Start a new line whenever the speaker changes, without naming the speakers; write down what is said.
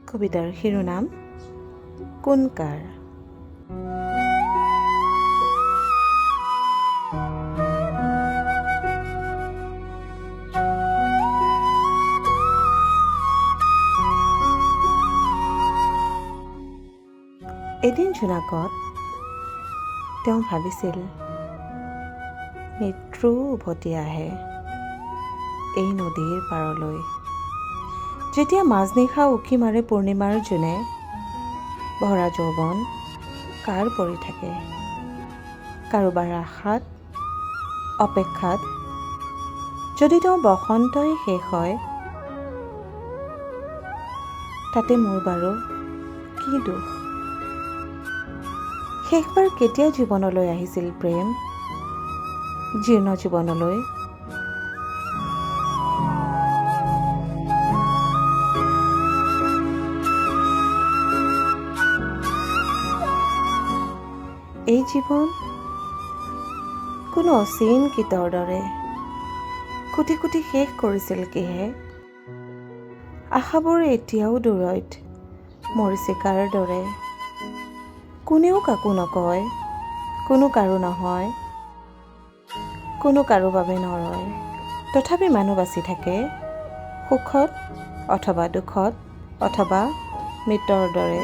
কবিতাৰ শিৰোনাম কোন কাৰ। এদিন জোনাকত তেওঁ ভাবিছিল মৃত্যু উভতি আহে এই নদীৰ পাৰলৈ। যেতিয়া মাজনিশা উকি মাৰে পূৰ্ণিমাৰ জোনে, ভৰা যৌৱন কাৰ পৰি থাকে। কাৰোবাৰ আশাত অপেক্ষাত যদি তেওঁ বসন্তই শেষ হয়, তাতে মোৰ বাৰু কি দুখ। শেষবাৰ কেতিয়া জীৱনলৈ আহিছিল প্ৰেম, জীৰ্ণ জীৱনলৈ। এই জীৱন কোনো অচিন কীটৰ দৰে কুটি কুটি শেষ কৰিছিল কিহে। আশাবোৰ এতিয়াও দূৰৈত মৰিচিকাৰ দৰে। কোনেও কাকো নকয়, কোনো কাৰো নহয়, কোনো কাৰো বাবে নৰয়। তথাপি মানুহ বাচি থাকে সুখত অথবা দুখত অথবা মৃত্যুৰ দৰে।